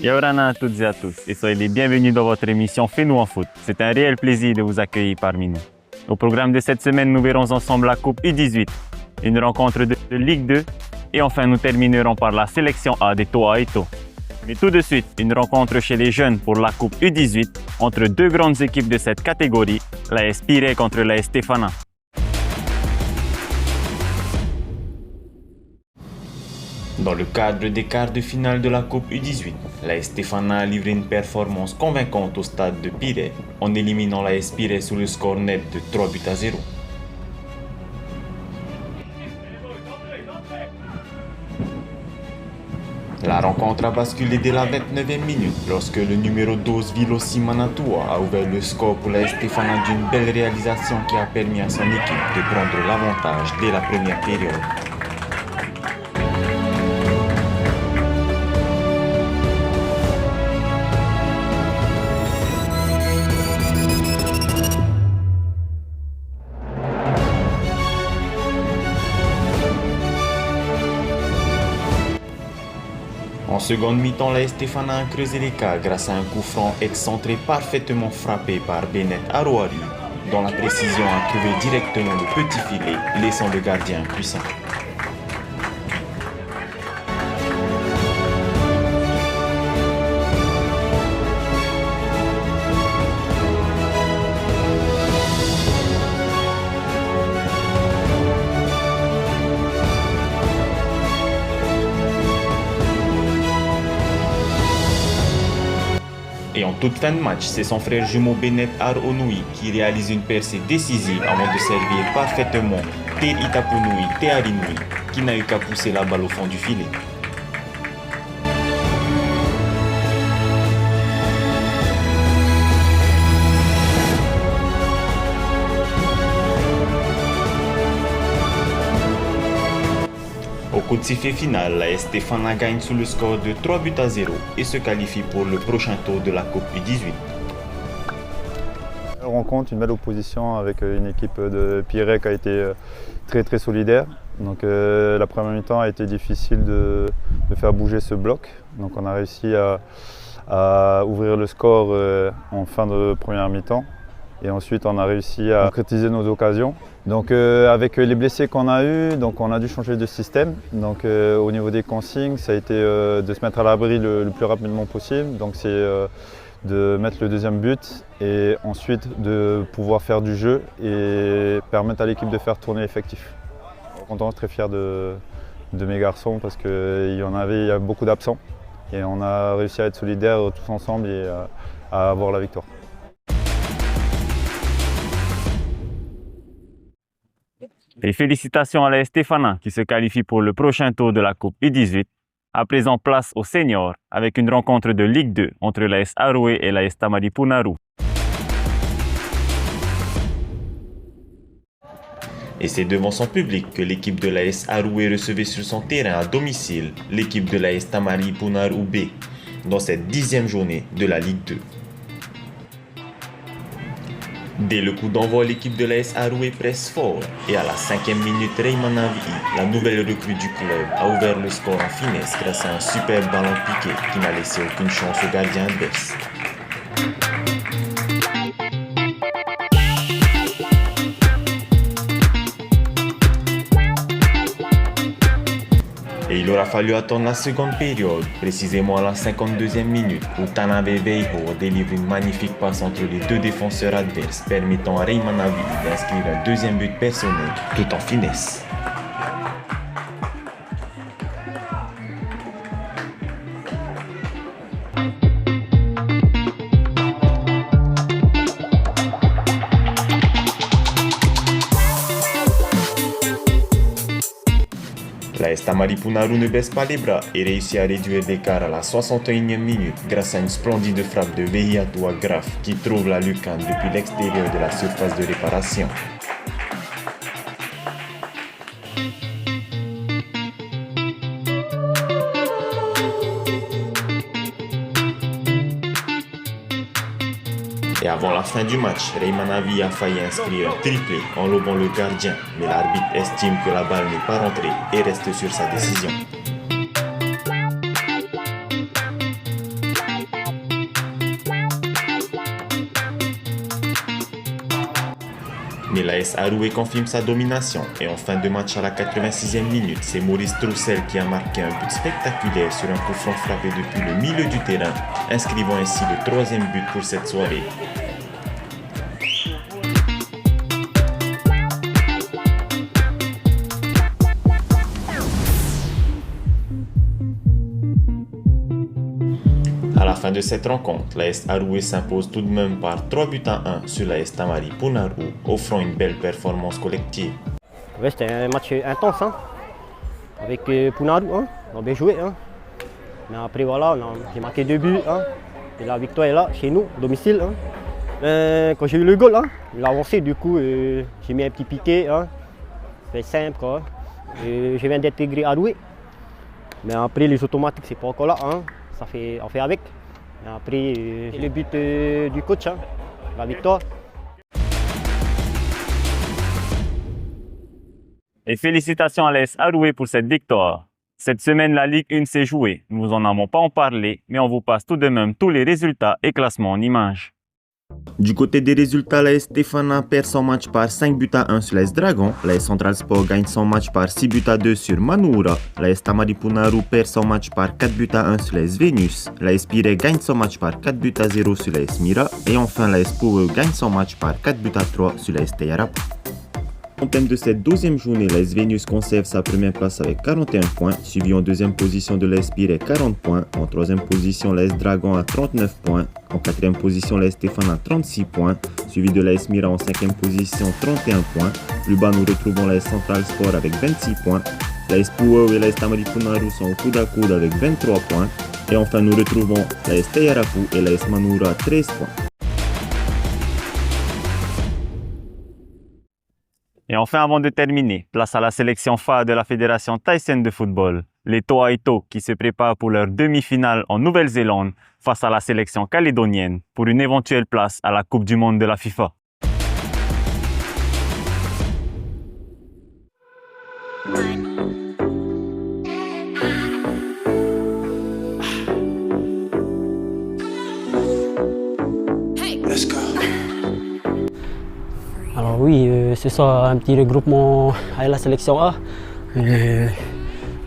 Yaorana à toutes et à tous et soyez les bienvenus dans votre émission Fais-nous en foot. C'est un réel plaisir de vous accueillir parmi nous. Au programme de cette semaine, nous verrons ensemble la Coupe U18, une rencontre de Ligue 2 et enfin nous terminerons par la sélection A des Toa Eto. Mais tout de suite, une rencontre chez les jeunes pour la Coupe U18 entre deux grandes équipes de cette catégorie, l'AS Pirée contre l'AS Stefana. Dans le cadre des quarts de finale de la Coupe U18, l'AS Stefana a livré une performance convaincante au stade de Pirée en éliminant l'AS Pirée sous le score net de 3-0. La rencontre a basculé dès la 29e minute lorsque le numéro 12 Vilosi Manatua a ouvert le score pour l'AS Stefana d'une belle réalisation qui a permis à son équipe de prendre l'avantage dès la première période. En seconde mi-temps, l'AS Stefana a creusé l'écart grâce à un coup franc excentré parfaitement frappé par Bennett Arouari, dont la précision a trouvé directement le petit filet, laissant le gardien impuissant. Et en toute fin de match, c'est son frère jumeau Bennett Arouari qui réalise une percée décisive avant de servir parfaitement Ter Itapunui Tearinui qui n'a eu qu'à pousser la balle au fond du filet. Au coup de sifflet final, l'AS Stefana gagne sous le score de 3-0 et se qualifie pour le prochain tour de la Coupe U18. On rencontre une belle opposition avec une équipe de Pirée qui a été très solidaire. Donc la première mi-temps a été difficile de faire bouger ce bloc. Donc on a réussi à ouvrir le score en fin de première mi-temps. Et ensuite, on a réussi à concrétiser nos occasions. Donc, avec les blessés qu'on a eus, donc on a dû changer de système. Donc, au niveau des consignes, ça a été de se mettre à l'abri le plus rapidement possible. Donc, c'est de mettre le deuxième but et ensuite de pouvoir faire du jeu et permettre à l'équipe de faire tourner l'effectif. Je suis content, très fier de mes garçons parce qu'il y a beaucoup d'absents. Et on a réussi à être solidaires tous ensemble et à avoir la victoire. Et félicitations à l'AS Stefana qui se qualifie pour le prochain tour de la Coupe U18. À présent, place aux seniors avec une rencontre de Ligue 2 entre l'AS Aroué et l'AS Tamaripunaru. Et c'est devant son public que l'équipe de l'AS Aroué recevait sur son terrain à domicile l'équipe de l'AS Tamaripunaru B dans cette 10e journée de la Ligue 2. Dès le coup d'envoi, l'équipe de l'AS Aroué presse fort et à la 5e minute, Rayman Avi, la nouvelle recrue du club, a ouvert le score en finesse grâce à un superbe ballon piqué qui n'a laissé aucune chance au gardien adverse. Et il aura fallu attendre la seconde période, précisément à la 52e minute, où Tanabe Veiho délivre une magnifique passe entre les deux défenseurs adverses, permettant à Rayman Avi d'inscrire un deuxième but personnel, tout en finesse. L'AS Tamaripunaru ne baisse pas les bras et réussit à réduire l'écart à la 61e minute grâce à une splendide frappe de Vehiatu Agraf qui trouve la lucarne depuis l'extérieur de la surface de réparation. Et avant la fin du match, Rayman Avi a failli inscrire un triplé en lobant le gardien, mais l'arbitre estime que la balle n'est pas rentrée et reste sur sa décision. mais l'AS Aroué confirme sa domination. Et en fin de match à la 86e minute, c'est Maurice Troussel qui a marqué un but spectaculaire sur un coup franc frappé depuis le milieu du terrain, inscrivant ainsi le 3e but pour cette soirée. À la fin de cette rencontre, l'AS Aroué s'impose tout de même par 3 buts à 1 sur l'AS Tamari Punarou, offrant une belle performance collective. Ouais, c'était un match intense, hein, avec Punarou, hein, on a bien joué. Hein. Mais après, voilà, j'ai marqué 2 buts, hein, et la victoire est là, chez nous, domicile. Hein. Quand j'ai eu le goal, hein, il a avancé, du coup, j'ai mis un petit piqué, hein, c'est simple, quoi. Et je viens d'intégrer Aroué. Mais après, les automatiques, c'est pas encore là, hein. On fait avec. Et après, le but du coach, hein, la victoire. Et félicitations à l'AS Aroué pour cette victoire. Cette semaine, la Ligue 1 s'est jouée. Nous n'en avons pas en parlé, mais on vous passe tout de même tous les résultats et classements en images. Du côté des résultats, l'AS Stéphana perd son match par 5 buts à 1 sur l'AS Dragon. L'AS Central Sport gagne son match par 6 buts à 2 sur Manoura. L'AS Tamari Punarou perd son match par 4 buts à 1 sur l'AS Vénus. L'AS Pirée gagne son match par 4 buts à 0 sur l'AS Mira. Et enfin, l'AS Power gagne son match par 4 buts à 3 sur l'AS Teyarap. En thème de cette 12e journée, l'AS Vénus conserve sa première place avec 41 points, suivi en deuxième position de l'AS Pirée 40 points, en troisième position l'AS Dragon à 39 points, en quatrième position l'AS Stéphane à 36 points, suivi de l'AS Mira en cinquième position 31 points. Plus bas, nous retrouvons l'AS Central Sport avec 26 points, l'AS Pouau et l'AS Tamari Punarou sont au coude à coude avec 23 points, et enfin nous retrouvons l'AS Teyarapu et l'AS Manoura à 13 points. Et enfin, avant de terminer, place à la sélection phare de la Fédération thaïsienne de football, les Toa Ito qui se préparent pour leur demi-finale en Nouvelle-Zélande face à la sélection calédonienne pour une éventuelle place à la Coupe du Monde de la FIFA. Alors oui, c'est ça, un petit regroupement avec la sélection A.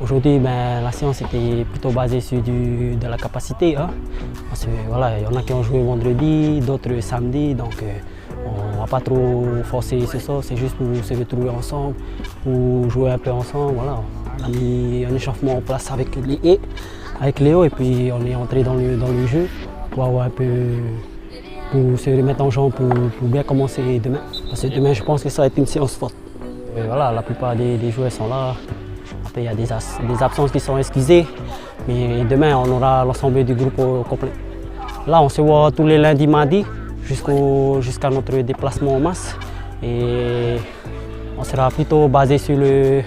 Aujourd'hui, la séance était plutôt basée sur de la capacité. Hein. Parce que, voilà, il y en a qui ont joué vendredi, d'autres samedi, donc on ne va pas trop forcer ce soir, c'est juste pour se retrouver ensemble, pour jouer un peu ensemble. Voilà. On a mis un échauffement en place avec Léo, et puis on est entré dans le jeu pour avoir un peu, pour se remettre en jambe pour bien commencer demain. Parce que demain, je pense que ça va être une séance forte. Et voilà, la plupart des joueurs sont là. Après, il y a des absences qui sont excusées. Mais demain, on aura l'ensemble du groupe au complet. Là, on se voit tous les lundis, mardis, jusqu'à notre déplacement en masse. Et on sera plutôt basé sur le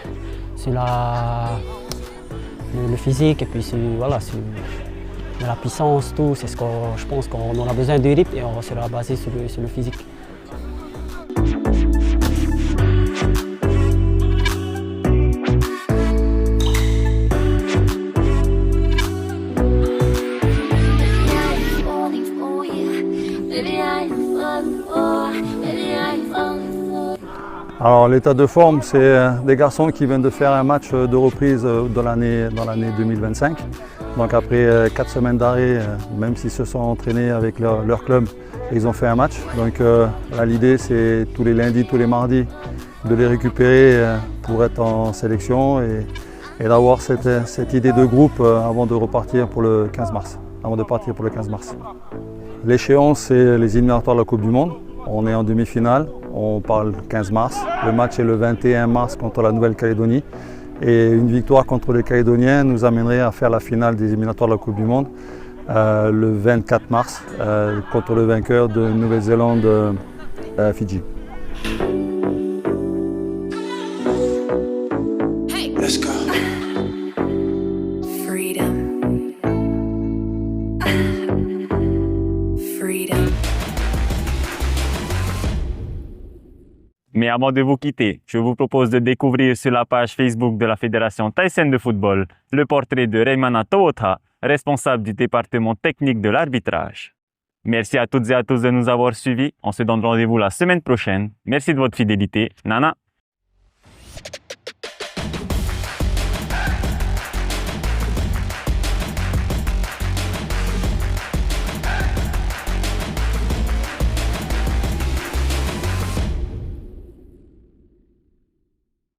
physique et puis sur la puissance, tout. C'est ce que je pense qu'on aura besoin de rythme et on sera basé sur le physique. Alors l'état de forme, c'est des garçons qui viennent de faire un match de reprise dans l'année 2025. Donc après 4 semaines d'arrêt, même s'ils se sont entraînés avec leur club, ils ont fait un match. Donc là, l'idée, c'est tous les lundis, tous les mardis, de les récupérer pour être en sélection et d'avoir cette idée de groupe avant de repartir pour le 15 mars. L'échéance, c'est les éliminatoires de la Coupe du Monde. On est en demi-finale, on parle 15 mars. Le match est le 21 mars contre la Nouvelle-Calédonie. Et une victoire contre les Calédoniens nous amènerait à faire la finale des éliminatoires de la Coupe du Monde le 24 mars contre le vainqueur de Nouvelle-Zélande, Fidji. Let's go. Freedom. Freedom. Mais avant de vous quitter, je vous propose de découvrir sur la page Facebook de la Fédération thaïsienne de football le portrait de Raymana Tawotha, responsable du département technique de l'arbitrage. Merci à toutes et à tous de nous avoir suivis. On se donne rendez-vous la semaine prochaine. Merci de votre fidélité. Nana.